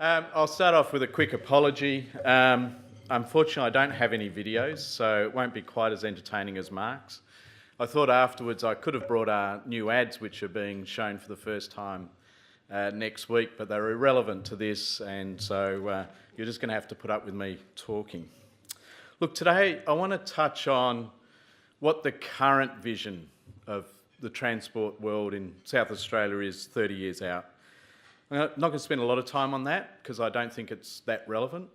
I'll start off with a quick apology. Unfortunately, I don't have any videos, so it won't be quite as entertaining as Mark's. I thought afterwards I could have brought our new ads, which are being shown for the first time next week, but they're irrelevant to this, and so you're just going to have to put up with me talking. Look, today I want to touch on what the current vision of the transport world in South Australia is 30 years out. I'm not going to spend a lot of time on that because I don't think it's that relevant.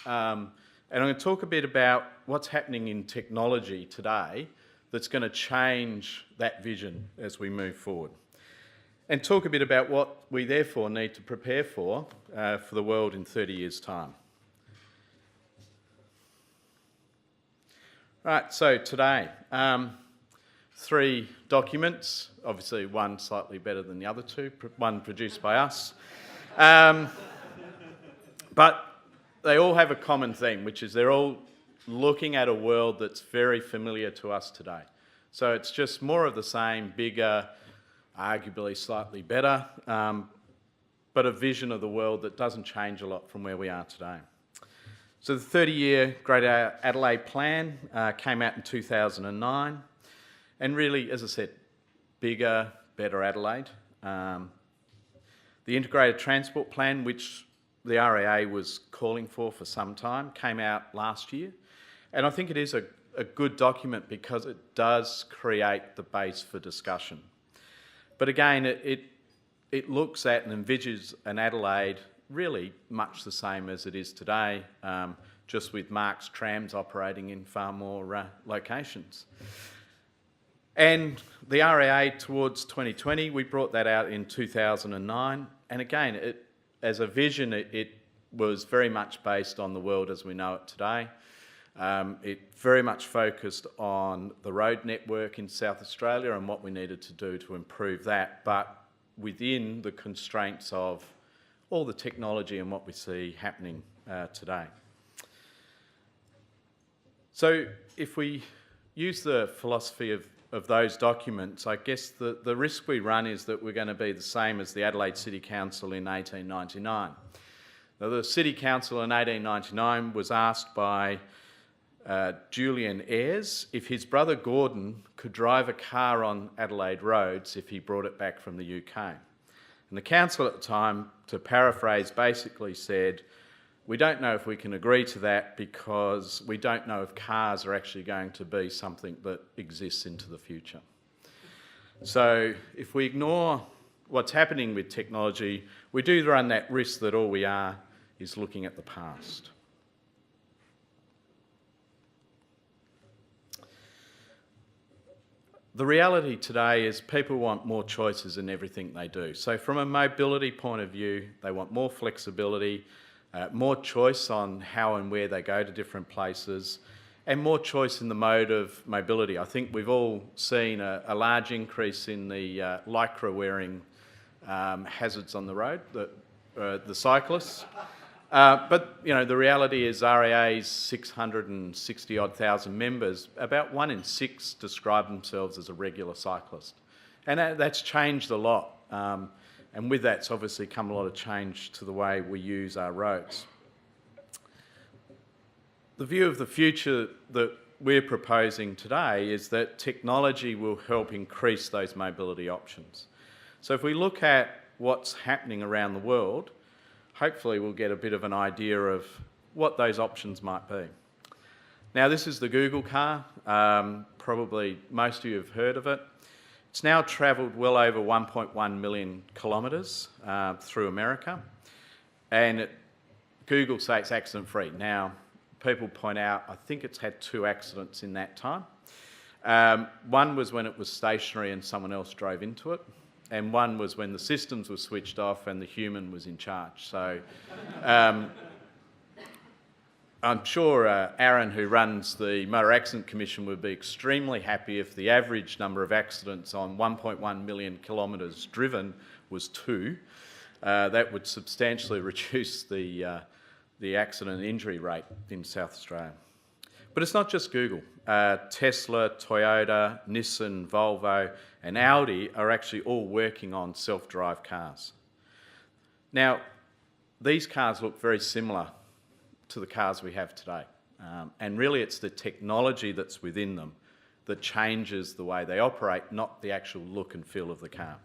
And I'm going to talk a bit about what's happening in technology today that's going to change that vision as we move forward. And talk a bit about what we therefore need to prepare for the world in 30 years' time. Right, so today, 3 documents, obviously one slightly better than the other 2, one produced by us. But they all have a common theme, which is they're all looking at a world that's very familiar to us today. So it's just more of the same, bigger, arguably slightly better, but a vision of the world that doesn't change a lot from where we are today. So the 30-year Greater Adelaide Plan came out in 2009, and really, as I said, bigger, better Adelaide. The Integrated Transport Plan, which the RAA was calling for some time, came out last year. And I think it is a good document because it does create the base for discussion. But again, it looks at and envisages an Adelaide really much the same as it is today, just with Mark's trams operating in far more locations. And the RAA towards 2020, we brought that out in 2009. And again, as a vision, it was very much based on the world as we know it today. It very much focused on the road network in South Australia and what we needed to do to improve that, but within the constraints of all the technology and what we see happening today. So if we use the philosophy of those documents, I guess the risk we run is that we're going to be the same as the Adelaide City Council in 1899. Now, the City Council in 1899 was asked by Julian Ayres if his brother Gordon could drive a car on Adelaide roads if he brought it back from the UK. And the council at the time, to paraphrase, basically said, we don't know if we can agree to that because we don't know if cars are actually going to be something that exists into the future. So if we ignore what's happening with technology, we do run that risk that all we are is looking at the past. The reality today is people want more choices in everything they do. So from a mobility point of view, they want more flexibility, more choice on how and where they go to different places, and more choice in the mode of mobility. I think we've all seen a large increase in the lycra wearing hazards on the road, the cyclists. But you know, the reality is RAA's 660-odd thousand members, about 1 in 6 describe themselves as a regular cyclist. And that's changed a lot. And with that's obviously come a lot of change to the way we use our roads. The view of the future that we're proposing today is that technology will help increase those mobility options. So if we look at what's happening around the world, hopefully we'll get a bit of an idea of what those options might be. Now, this is the Google car. Probably most of you have heard of it. It's now travelled well over 1.1 million kilometres through America, and Google say it's accident-free. Now, people point out, I think it's had 2 accidents in that time. One was when it was stationary and someone else drove into it, and one was when the systems were switched off and the human was in charge. So I'm sure Aaron, who runs the Motor Accident Commission, would be extremely happy if the average number of accidents on 1.1 million kilometres driven was 2. That would substantially reduce the accident injury rate in South Australia. But it's not just Google. Tesla, Toyota, Nissan, Volvo and Audi are actually all working on self-drive cars. Now, these cars look very similar to the cars we have today. And really it's the technology that's within them that changes the way they operate, not the actual look and feel of the car.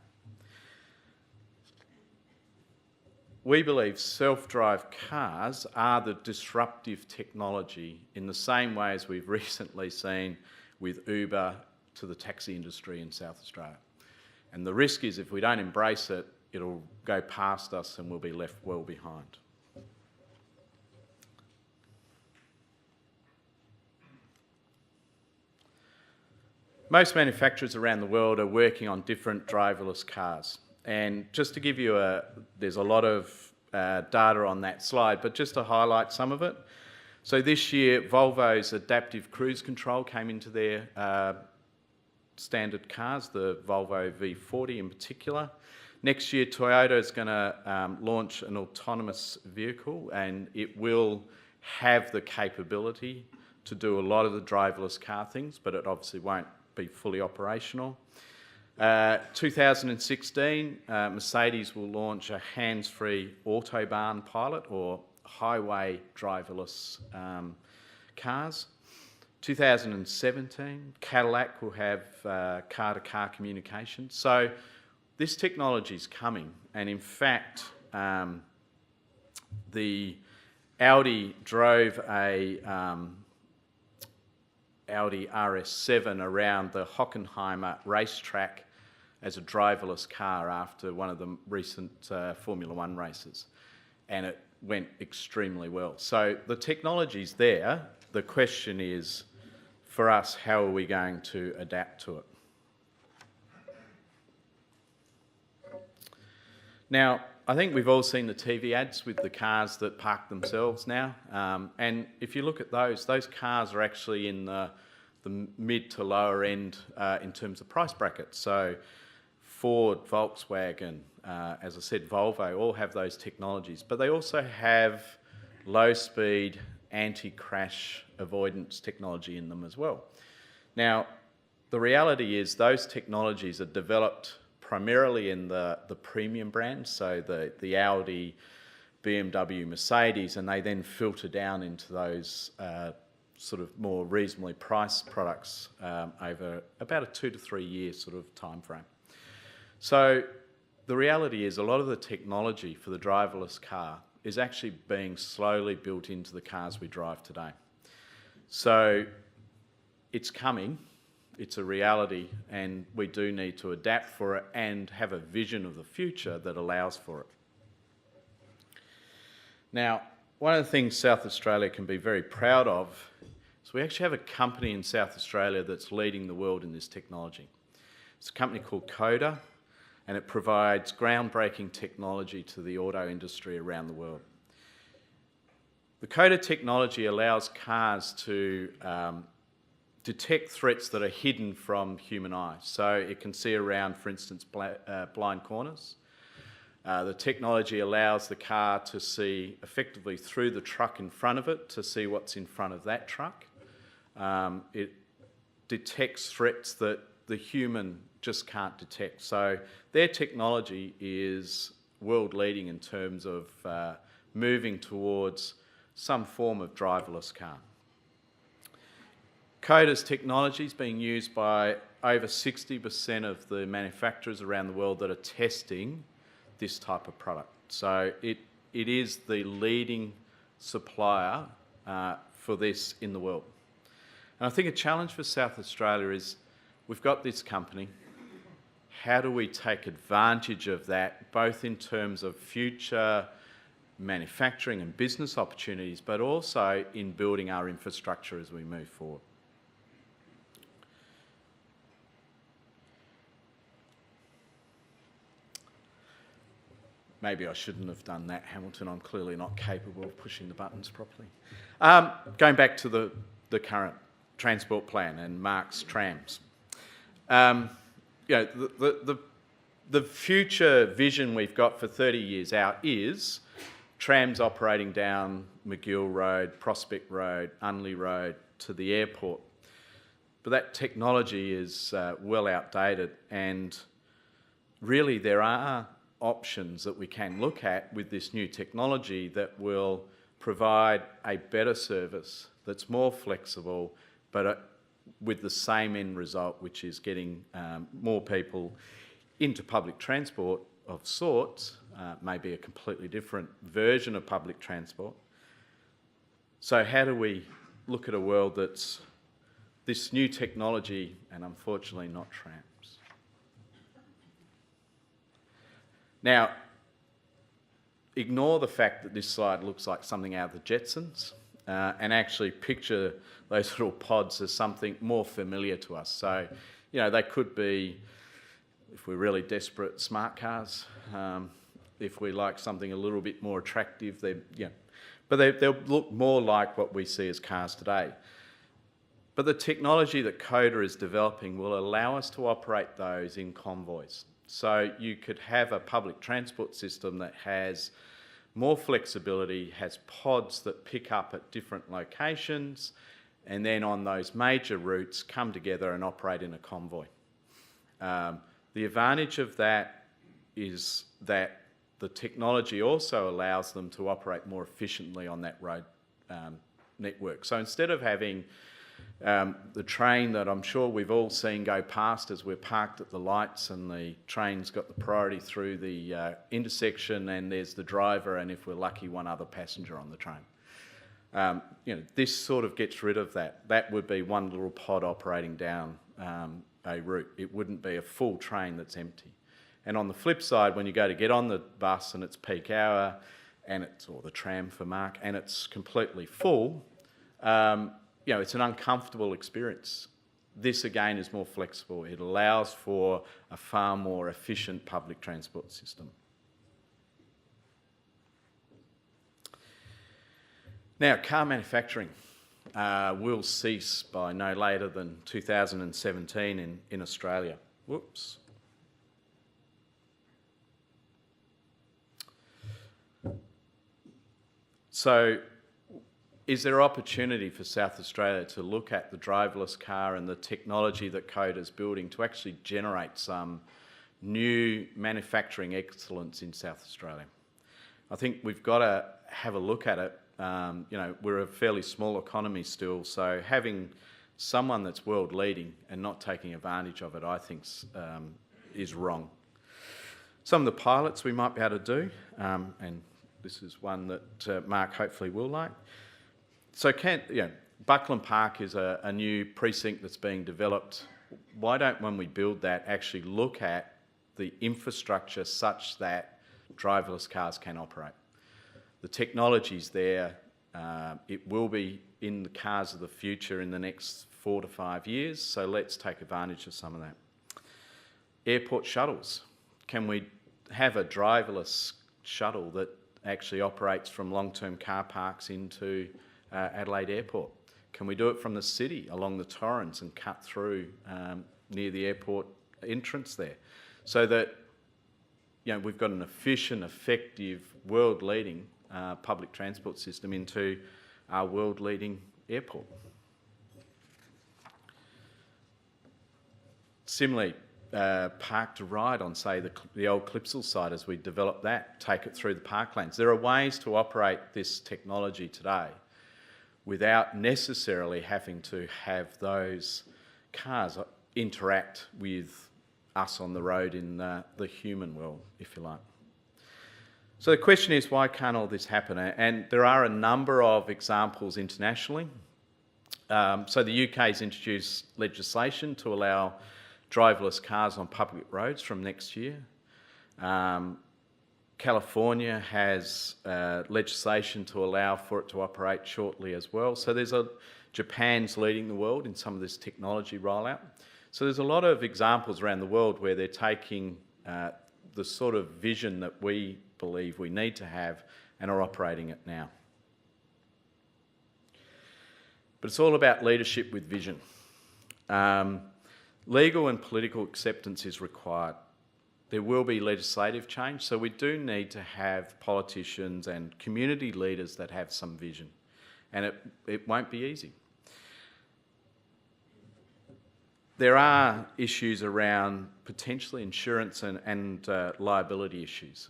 We believe self-drive cars are the disruptive technology in the same way as we've recently seen with Uber to the taxi industry in South Australia. And the risk is if we don't embrace it, it'll go past us and we'll be left well behind. Most manufacturers around the world are working on different driverless cars. And just to give you there's a lot of data on that slide, but just to highlight some of it. So this year, Volvo's adaptive cruise control came into their standard cars, the Volvo V40 in particular. Next year, Toyota is going to launch an autonomous vehicle, and it will have the capability to do a lot of the driverless car things, but it obviously won't be fully operational. 2016, Mercedes will launch a hands-free autobahn pilot or highway driverless cars. 2017, Cadillac will have car-to-car communication. So this technology is coming, and in fact, the Audi drove a Audi RS7 around the Hockenheimer racetrack as a driverless car after one of the recent Formula One races, and it went extremely well. So the technology's there. The question is, for us, how are we going to adapt to it? Now, I think we've all seen the TV ads with the cars that park themselves now. And if you look at those cars are actually in the mid to lower end in terms of price brackets. So Ford, Volkswagen, as I said, Volvo, all have those technologies. But they also have low-speed anti-crash avoidance technology in them as well. Now, the reality is those technologies are developed primarily in the premium brands, so the Audi, BMW, Mercedes, and they then filter down into those sort of more reasonably priced products over about a 2 to 3 year sort of time frame. So the reality is a lot of the technology for the driverless car is actually being slowly built into the cars we drive today. So it's coming. It's a reality, and we do need to adapt for it and have a vision of the future that allows for it. Now, one of the things South Australia can be very proud of is we actually have a company in South Australia that's leading the world in this technology. It's a company called CEDA, and it provides groundbreaking technology to the auto industry around the world. The CEDA technology allows cars to detect threats that are hidden from human eyes. So it can see around, for instance, blind corners. The technology allows the car to see effectively through the truck in front of it to see what's in front of that truck. It detects threats that the human just can't detect. So their technology is world leading in terms of moving towards some form of driverless car. CEDA's technology is being used by over 60% of the manufacturers around the world that are testing this type of product. So it is the leading supplier for this in the world. And I think a challenge for South Australia is we've got this company. How do we take advantage of that, both in terms of future manufacturing and business opportunities, but also in building our infrastructure as we move forward? Maybe I shouldn't have done that, Hamilton. I'm clearly not capable of pushing the buttons properly. Going back to the current transport plan and Mark's trams. The future vision we've got for 30 years out is trams operating down McGill Road, Prospect Road, Unley Road to the airport. But that technology is well outdated, and really there are options that we can look at with this new technology that will provide a better service that's more flexible, but with the same end result, which is getting more people into public transport of sorts, maybe a completely different version of public transport. So how do we look at a world that's this new technology and unfortunately not trams? Now, ignore the fact that this slide looks like something out of the Jetsons and actually picture those little pods as something more familiar to us. So, you know, they could be, if we're really desperate, smart cars. If we like something a little bit more attractive, they'll look more like what we see as cars today. But the technology that CODA is developing will allow us to operate those in convoys. So you could have a public transport system that has more flexibility, has pods that pick up at different locations, and then on those major routes come together and operate in a convoy. The advantage of that is that the technology also allows them to operate more efficiently on that road network. So instead of having the train that I'm sure we've all seen go past as we're parked at the lights and the train's got the priority through the intersection and there's the driver and if we're lucky one other passenger on the train. This sort of gets rid of that. That would be one little pod operating down a route. It wouldn't be a full train that's empty. And on the flip side, when you go to get on the bus and it's peak hour and or the tram for Mark, and it's completely full, it's an uncomfortable experience. This again is more flexible. It allows for a far more efficient public transport system. Now, car manufacturing will cease by no later than 2017 in Australia. Whoops. So, is there opportunity for South Australia to look at the driverless car and the technology that CODA is building to actually generate some new manufacturing excellence in South Australia? I think we've got to have a look at it. We're a fairly small economy still, so having someone that's world leading and not taking advantage of it, I think, is wrong. Some of the pilots we might be able to do, and this is one that Mark hopefully will like. So Buckland Park is a new precinct that's being developed. Why don't, when we build that, actually look at the infrastructure such that driverless cars can operate? The technology's there. It will be in the cars of the future in the next 4 to 5 years, so let's take advantage of some of that. Airport shuttles. Can we have a driverless shuttle that actually operates from long-term car parks into Adelaide Airport? Can we do it from the city along the Torrens and cut through near the airport entrance there? So that we've got an efficient, effective, world-leading public transport system into our world-leading airport. Similarly, park to ride on, say, the old Clipsal site as we develop that, take it through the parklands. There are ways to operate this technology today without necessarily having to have those cars interact with us on the road in the human world, if you like. So the question is, why can't all this happen? And there are a number of examples internationally. So the UK's introduced legislation to allow driverless cars on public roads from next year. California has legislation to allow for it to operate shortly as well. So Japan's leading the world in some of this technology rollout. So there's a lot of examples around the world where they're taking the sort of vision that we believe we need to have and are operating it now. But it's all about leadership with vision. Legal and political acceptance is required. There will be legislative change, so we do need to have politicians and community leaders that have some vision, and it won't be easy. There are issues around potentially insurance and liability issues.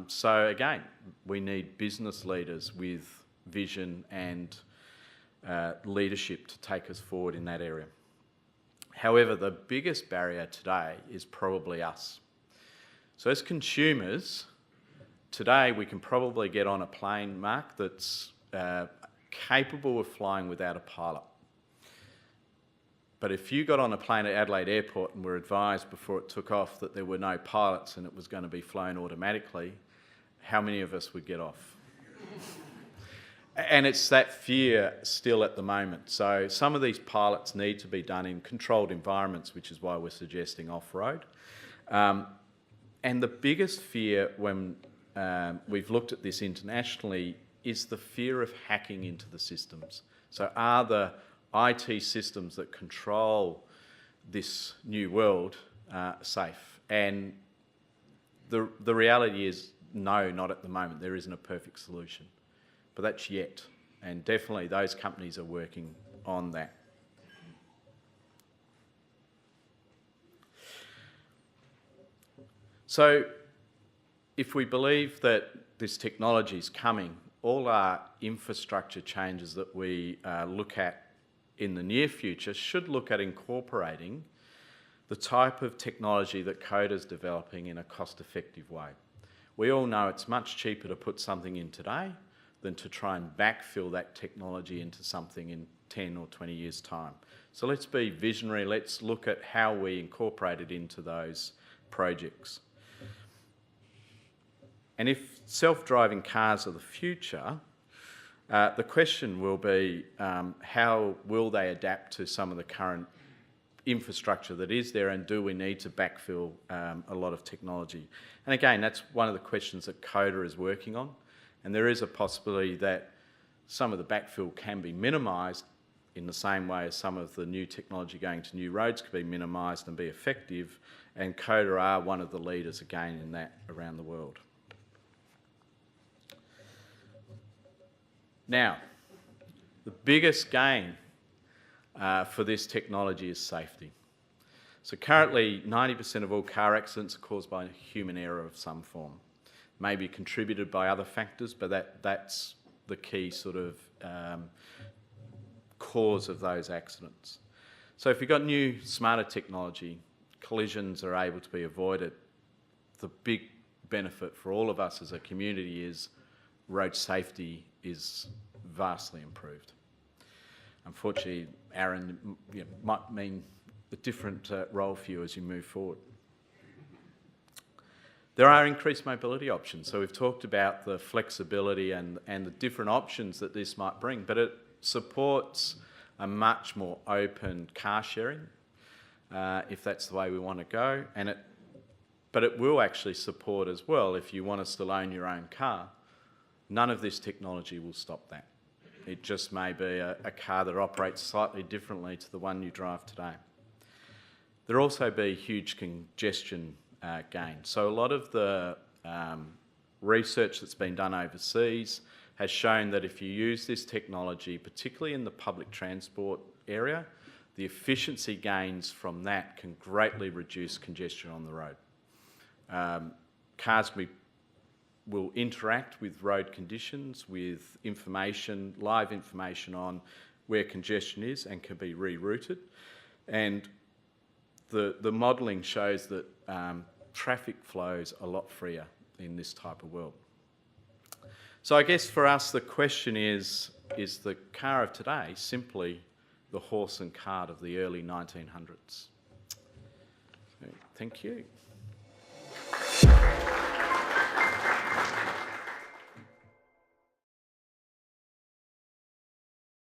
So again, we need business leaders with vision and leadership to take us forward in that area. However, the biggest barrier today is probably us. So as consumers, today we can probably get on a plane, Mark, that's capable of flying without a pilot. But if you got on a plane at Adelaide Airport and were advised before it took off that there were no pilots and it was going to be flown automatically, how many of us would get off? And it's that fear still at the moment. So some of these pilots need to be done in controlled environments, which is why we're suggesting off-road. And the biggest fear when we've looked at this internationally is the fear of hacking into the systems. So are the IT systems that control this new world safe? And the reality is no, not at the moment. There isn't a perfect solution. But that's yet. And definitely those companies are working on that. So if we believe that this technology is coming, all our infrastructure changes that we look at in the near future should look at incorporating the type of technology that CODA's developing in a cost-effective way. We all know it's much cheaper to put something in today than to try and backfill that technology into something in 10 or 20 years' time. So let's be visionary, let's look at how we incorporate it into those projects. And if self-driving cars are the future, the question will be how will they adapt to some of the current infrastructure that is there, and do we need to backfill a lot of technology? And again, that's one of the questions that CODA is working on, and there is a possibility that some of the backfill can be minimised in the same way as some of the new technology going to new roads can be minimised and be effective, and CODA are one of the leaders again in that around the world. Now, the biggest gain for this technology is safety. So currently, 90% of all car accidents are caused by human error of some form. Maybe contributed by other factors, but that's the key sort of cause of those accidents. So if you've got new, smarter technology, collisions are able to be avoided. The big benefit for all of us as a community is road safety is vastly improved. Unfortunately, Aaron, might mean a different role for you as you move forward. There are increased mobility options. So we've talked about the flexibility and the different options that this might bring, but it supports a much more open car sharing, if that's the way we want to go. But it will actually support as well, if you want to still own your own car, none of this technology will stop that. It just may be a car that operates slightly differently to the one you drive today. There'll also be huge congestion gain. So a lot of the research that's been done overseas has shown that if you use this technology, particularly in the public transport area, the efficiency gains from that can greatly reduce congestion on the road. Cars will interact with road conditions, with information, live information on where congestion is, and can be rerouted. And the modelling shows that traffic flows a lot freer in this type of world. So I guess for us the question is the car of today simply the horse and cart of the early 1900s? So, thank you.